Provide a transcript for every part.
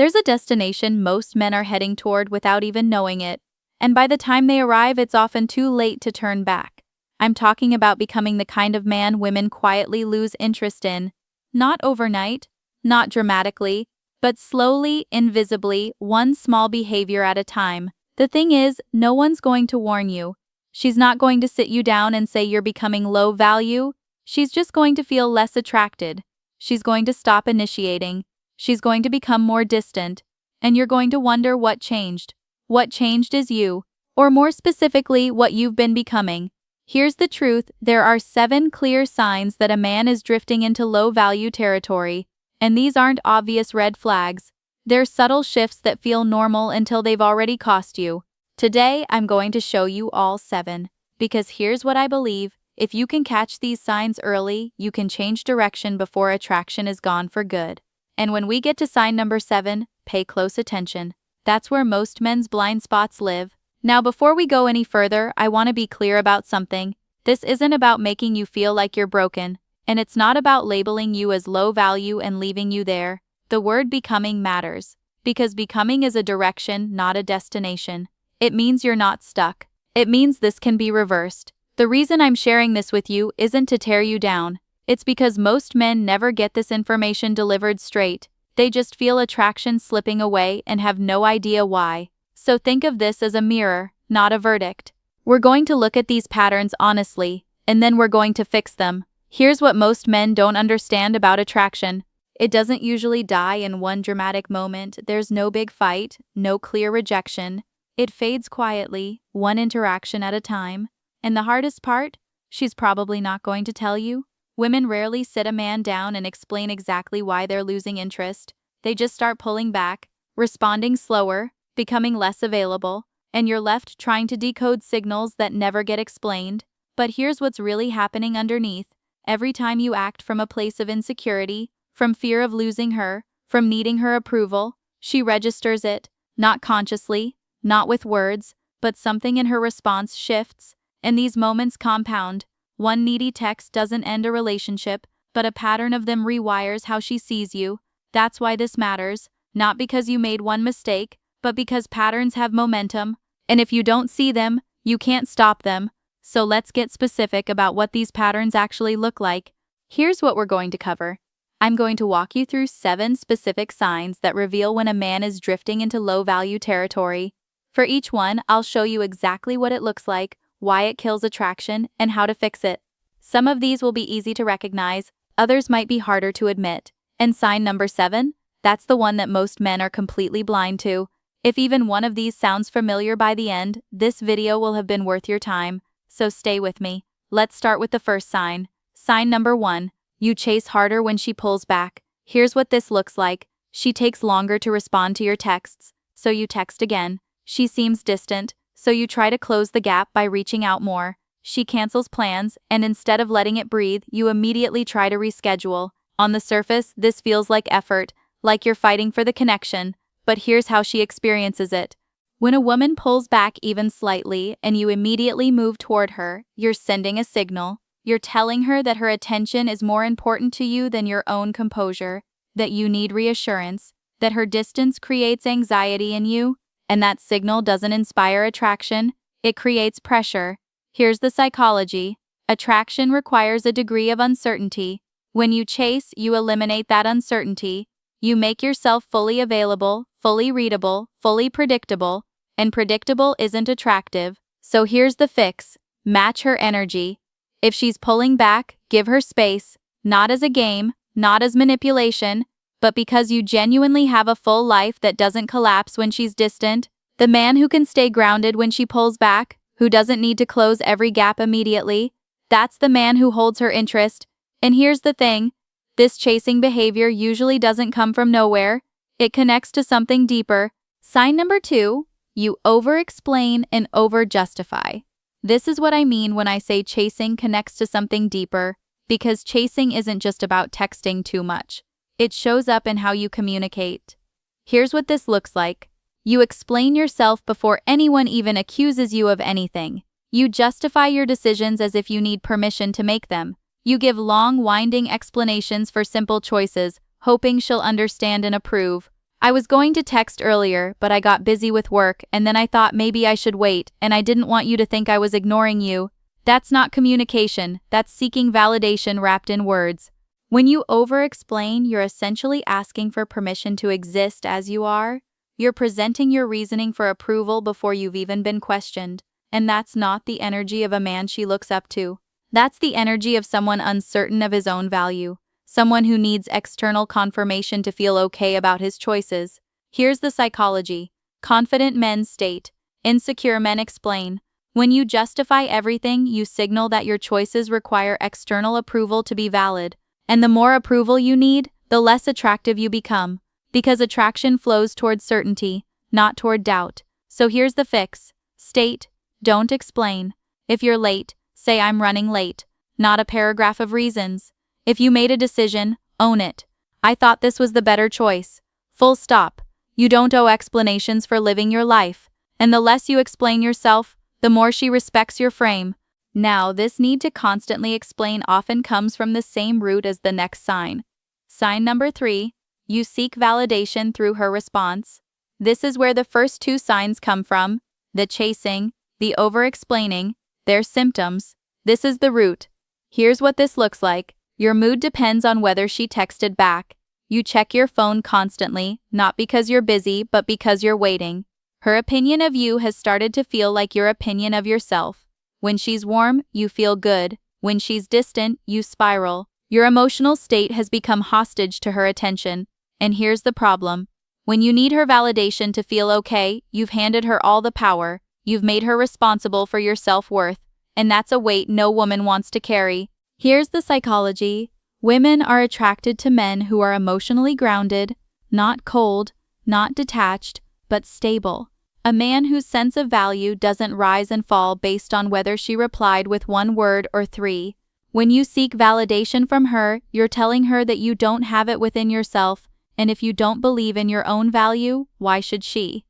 There's a destination most men are heading toward without even knowing it, and by the time they arrive, it's often too late to turn back. I'm talking about becoming the kind of man women quietly lose interest in. Not overnight, not dramatically, but slowly, invisibly, one small behavior at a time. The thing is, no one's going to warn you. She's not going to sit you down and say you're becoming low value. She's just going to feel less attracted. She's going to stop initiating. She's going to become more distant. And you're going to wonder what changed. What changed is you, or more specifically, what you've been becoming. Here's the truth: there are 7 clear signs that a man is drifting into low-value territory, and these aren't obvious red flags. They're subtle shifts that feel normal until they've already cost you. Today, I'm going to show you all 7, because here's what I believe: if you can catch these signs early, you can change direction before attraction is gone for good. And when we get to sign number 7, pay close attention. That's where most men's blind spots live. Now, before we go any further, I want to be clear about something. This isn't about making you feel like you're broken, and it's not about labeling you as low value and leaving you there. The word becoming matters, because becoming is a direction, not a destination. It means you're not stuck. It means this can be reversed. The reason I'm sharing this with you isn't to tear you down. It's because most men never get this information delivered straight. They just feel attraction slipping away and have no idea why. So think of this as a mirror, not a verdict. We're going to look at these patterns honestly, and then we're going to fix them. Here's what most men don't understand about attraction. It doesn't usually die in one dramatic moment. There's no big fight, no clear rejection. It fades quietly, one interaction at a time. And the hardest part? She's probably not going to tell you. Women rarely sit a man down and explain exactly why they're losing interest. They just start pulling back, responding slower, becoming less available, and you're left trying to decode signals that never get explained. But here's what's really happening underneath. Every time you act from a place of insecurity, from fear of losing her, from needing her approval, she registers it, not consciously, not with words, but something in her response shifts, and these moments compound. One needy text doesn't end a relationship, but a pattern of them rewires how she sees you. That's why this matters, not because you made one mistake, but because patterns have momentum, and if you don't see them, you can't stop them. So let's get specific about what these patterns actually look like. Here's what we're going to cover. I'm going to walk you through 7 specific signs that reveal when a man is drifting into low-value territory. For each one, I'll show you exactly what it looks like, why it kills attraction, and how to fix it. Some of these will be easy to recognize, others might be harder to admit. And sign number 7? That's the one that most men are completely blind to. If even one of these sounds familiar by the end, this video will have been worth your time. So stay with me. Let's start with the first sign. Sign number 1. You chase harder when she pulls back. Here's what this looks like. She takes longer to respond to your texts, so you text again. She seems distant, so you try to close the gap by reaching out more. She cancels plans, and instead of letting it breathe, you immediately try to reschedule. On the surface, this feels like effort, like you're fighting for the connection, but here's how she experiences it. When a woman pulls back even slightly and you immediately move toward her, you're sending a signal. You're telling her that her attention is more important to you than your own composure, that you need reassurance, that her distance creates anxiety in you, and that signal doesn't inspire attraction, it creates pressure. Here's the psychology. Attraction requires a degree of uncertainty. When you chase, you eliminate that uncertainty. You make yourself fully available, fully readable, fully predictable, and predictable isn't attractive. So here's the fix. Match her energy. If she's pulling back, give her space, not as a game, not as manipulation, but because you genuinely have a full life that doesn't collapse when she's distant. The man who can stay grounded when she pulls back, who doesn't need to close every gap immediately, that's the man who holds her interest. And here's the thing, this chasing behavior usually doesn't come from nowhere. It connects to something deeper. Sign number 2, you over-explain and over-justify. This is what I mean when I say chasing connects to something deeper, because chasing isn't just about texting too much. It shows up in how you communicate. Here's what this looks like. You explain yourself before anyone even accuses you of anything. You justify your decisions as if you need permission to make them. You give long, winding explanations for simple choices, hoping she'll understand and approve. I was going to text earlier, but I got busy with work and then I thought maybe I should wait and I didn't want you to think I was ignoring you. That's not communication, that's seeking validation wrapped in words. When you over-explain, you're essentially asking for permission to exist as you are. You're presenting your reasoning for approval before you've even been questioned. And that's not the energy of a man she looks up to. That's the energy of someone uncertain of his own value. Someone who needs external confirmation to feel okay about his choices. Here's the psychology. Confident men state. Insecure men explain. When you justify everything, you signal that your choices require external approval to be valid. And the more approval you need, the less attractive you become. Because attraction flows toward certainty, not toward doubt. So here's the fix. State, don't explain. If you're late, say I'm running late. Not a paragraph of reasons. If you made a decision, own it. I thought this was the better choice. Full stop. You don't owe explanations for living your life. And the less you explain yourself, the more she respects your frame. Now, this need to constantly explain often comes from the same root as the next sign. Sign number 3, you seek validation through her response. This is where the first two signs come from, the chasing, the over-explaining, their symptoms. This is the root. Here's what this looks like. Your mood depends on whether she texted back. You check your phone constantly, not because you're busy, but because you're waiting. Her opinion of you has started to feel like your opinion of yourself. When she's warm, you feel good. When she's distant, you spiral. Your emotional state has become hostage to her attention. And here's the problem. When you need her validation to feel okay, you've handed her all the power. You've made her responsible for your self-worth. And that's a weight no woman wants to carry. Here's the psychology. Women are attracted to men who are emotionally grounded, not cold, not detached, but stable. A man whose sense of value doesn't rise and fall based on whether she replied with 1 word or 3. When you seek validation from her, you're telling her that you don't have it within yourself, and if you don't believe in your own value, why should she?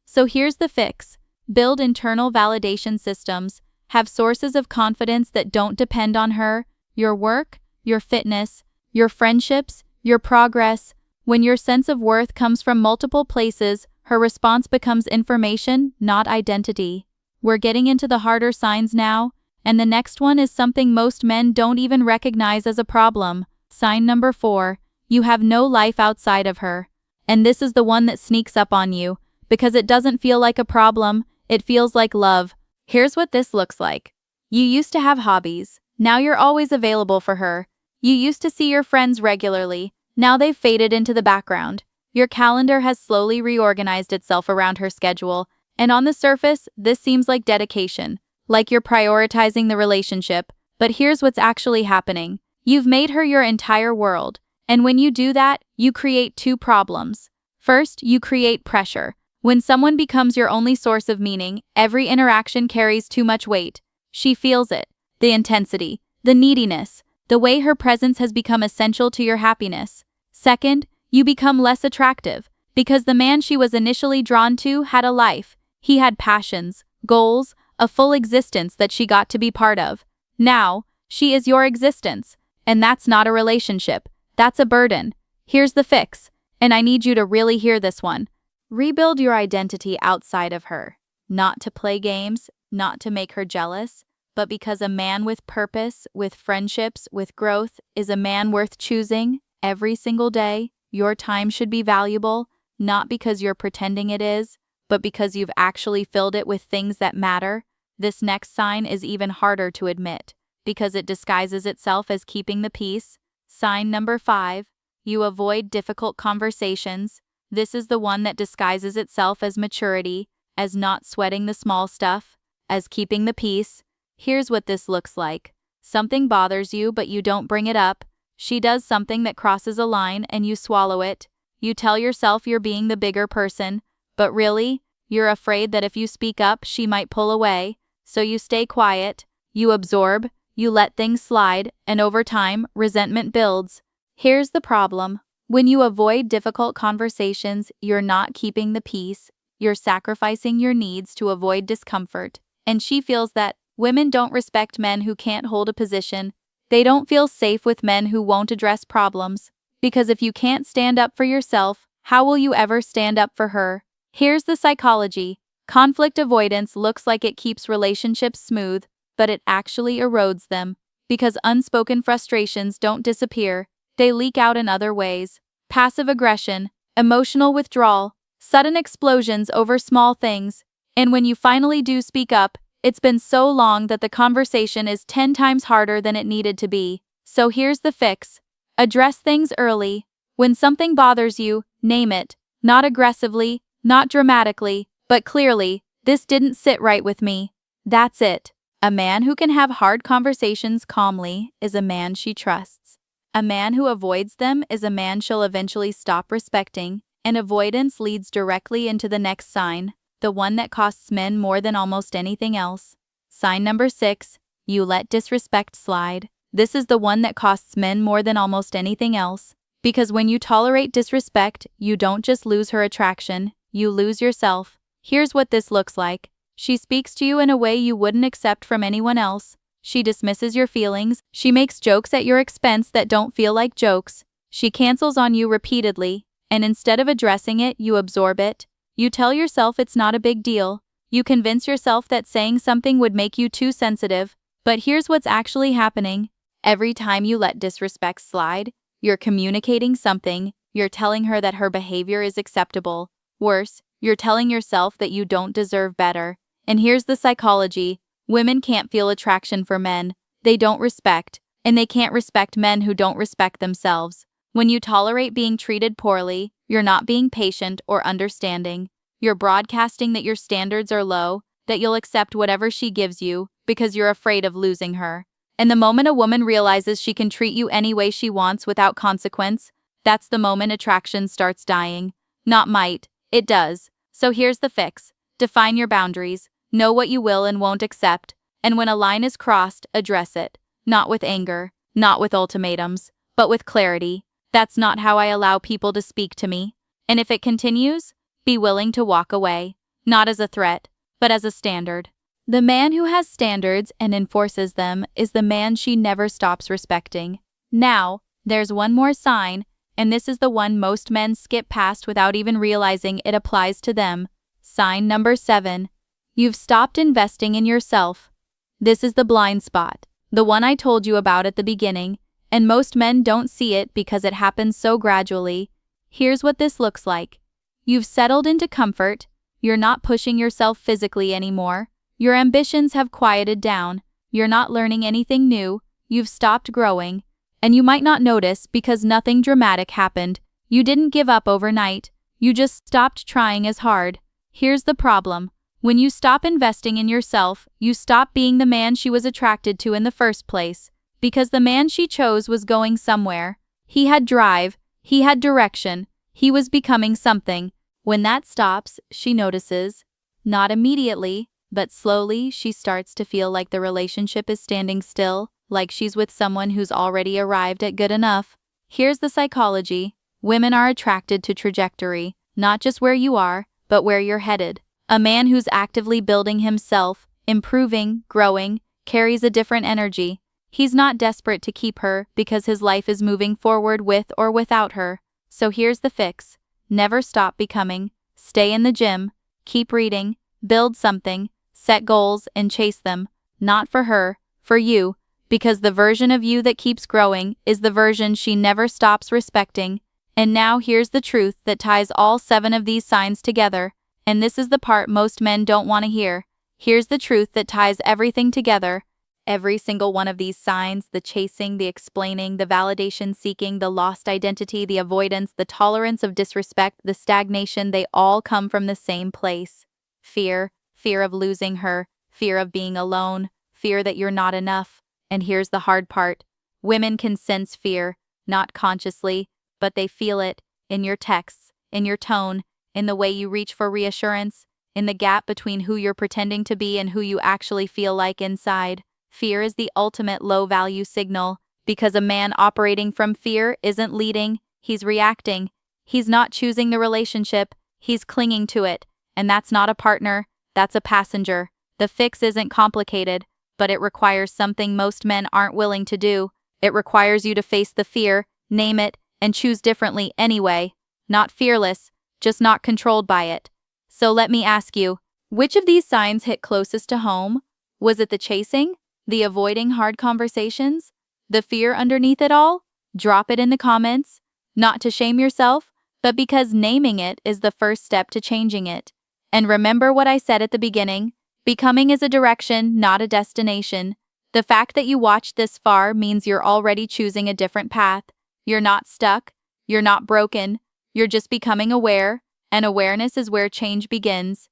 So here's the fix. Build internal validation systems. Have sources of confidence that don't depend on her, your work, your fitness, your friendships, your progress. When your sense of worth comes from multiple places, her response becomes information, not identity. We're getting into the harder signs now, and the next one is something most men don't even recognize as a problem. Sign number 4, you have no life outside of her. And this is the one that sneaks up on you, because it doesn't feel like a problem, it feels like love. Here's what this looks like. You used to have hobbies, now you're always available for her. You used to see your friends regularly, now they've faded into the background. Your calendar has slowly reorganized itself around her schedule, and on the surface, this seems like dedication, like you're prioritizing the relationship, but here's what's actually happening. You've made her your entire world, and when you do that, you create 2 problems. First, you create pressure. When someone becomes your only source of meaning, every interaction carries too much weight. She feels it, the intensity, the neediness, the way her presence has become essential to your happiness. Second, you become less attractive, because the man she was initially drawn to had a life. He had passions, goals, a full existence that she got to be part of. Now, she is your existence, and that's not a relationship. That's a burden. Here's the fix, and I need you to really hear this one. Rebuild your identity outside of her. Not to play games, not to make her jealous, but because a man with purpose, with friendships, with growth, is a man worth choosing every single day. Your time should be valuable, not because you're pretending it is, but because you've actually filled it with things that matter. This next sign is even harder to admit, because it disguises itself as keeping the peace. Sign number 5, you avoid difficult conversations. This is the one that disguises itself as maturity, as not sweating the small stuff, as keeping the peace. Here's what this looks like. Something bothers you, but you don't bring it up. She does something that crosses a line and you swallow it. You tell yourself you're being the bigger person, but really, you're afraid that if you speak up, she might pull away. So you stay quiet, you absorb, you let things slide, and over time, resentment builds. Here's the problem. When you avoid difficult conversations, you're not keeping the peace. You're sacrificing your needs to avoid discomfort. And she feels that women don't respect men who can't hold a position. They don't feel safe with men who won't address problems. Because if you can't stand up for yourself, How will you ever stand up for her? Here's the psychology. Conflict avoidance looks like it keeps relationships smooth, but it actually erodes them. Because unspoken frustrations don't disappear, they leak out in other ways. Passive aggression, emotional withdrawal, sudden explosions over small things. And when you finally do speak up, it's been so long that the conversation is 10 times harder than it needed to be. So here's the fix. Address things early. When something bothers you, name it. Not aggressively, not dramatically, but clearly, this didn't sit right with me. That's it. A man who can have hard conversations calmly is a man she trusts. A man who avoids them is a man she'll eventually stop respecting, and avoidance leads directly into the next sign, the one that costs men more than almost anything else. Sign number 6, you let disrespect slide. This is the one that costs men more than almost anything else. Because when you tolerate disrespect, you don't just lose her attraction, you lose yourself. Here's what this looks like. She speaks to you in a way you wouldn't accept from anyone else. She dismisses your feelings. She makes jokes at your expense that don't feel like jokes. She cancels on you repeatedly, and instead of addressing it, you absorb it. You tell yourself it's not a big deal. You convince yourself that saying something would make you too sensitive. But here's what's actually happening. Every time you let disrespect slide, you're communicating something. You're telling her that her behavior is acceptable. Worse, you're telling yourself that you don't deserve better. And here's the psychology. Women can't feel attraction for men they don't respect, and they can't respect men who don't respect themselves. When you tolerate being treated poorly, you're not being patient or understanding. You're broadcasting that your standards are low, that you'll accept whatever she gives you because you're afraid of losing her. And the moment a woman realizes she can treat you any way she wants without consequence, that's the moment attraction starts dying. Not might, it does. So here's the fix. Define your boundaries. Know what you will and won't accept. And when a line is crossed, address it. Not with anger, not with ultimatums, but with clarity. That's not how I allow people to speak to me. And if it continues, be willing to walk away. Not as a threat, but as a standard. The man who has standards and enforces them is the man she never stops respecting. Now, there's one more sign, and this is the one most men skip past without even realizing it applies to them. Sign number 7. You've stopped investing in yourself. This is the blind spot, the one I told you about at the beginning, and most men don't see it because it happens so gradually. Here's what this looks like. You've settled into comfort. You're not pushing yourself physically anymore. Your ambitions have quieted down. You're not learning anything new. You've stopped growing. And you might not notice because nothing dramatic happened. You didn't give up overnight. You just stopped trying as hard. Here's the problem. When you stop investing in yourself, you stop being the man she was attracted to in the first place. Because the man she chose was going somewhere. He had drive. He had direction. He was becoming something. When that stops, she notices. Not immediately, but slowly she starts to feel like the relationship is standing still, like she's with someone who's already arrived at good enough. Here's the psychology. Women are attracted to trajectory, not just where you are, but where you're headed. A man who's actively building himself, improving, growing, carries a different energy. He's not desperate to keep her because his life is moving forward with or without her. So here's the fix. Never stop becoming. Stay in the gym. Keep reading. Build something. Set goals and chase them. Not for her, for you. Because the version of you that keeps growing is the version she never stops respecting. And now here's the truth that ties all 7 of these signs together. And this is the part most men don't want to hear. Here's the truth that ties everything together. Every single one of these signs, the chasing, the explaining, the validation seeking, the lost identity, the avoidance, the tolerance of disrespect, the stagnation, they all come from the same place. Fear, fear of losing her, fear of being alone, fear that you're not enough. And here's the hard part. Women can sense fear, not consciously, but they feel it in your texts, in your tone, in the way you reach for reassurance, in the gap between who you're pretending to be and who you actually feel like inside. Fear is the ultimate low-value signal, because a man operating from fear isn't leading, he's reacting. He's not choosing the relationship, he's clinging to it. And that's not a partner, that's a passenger. The fix isn't complicated, but it requires something most men aren't willing to do. It requires you to face the fear, name it, and choose differently anyway. not fearless, just not controlled by it. So let me ask you, which of these signs hit closest to home? Was it the chasing? The avoiding hard conversations? The fear underneath it all? Drop it in the comments. Not to shame yourself, but because naming it is the first step to changing it. And remember what I said at the beginning, becoming is a direction, not a destination. The fact that you watched this far means you're already choosing a different path. You're not stuck, you're not broken, you're just becoming aware, and awareness is where change begins.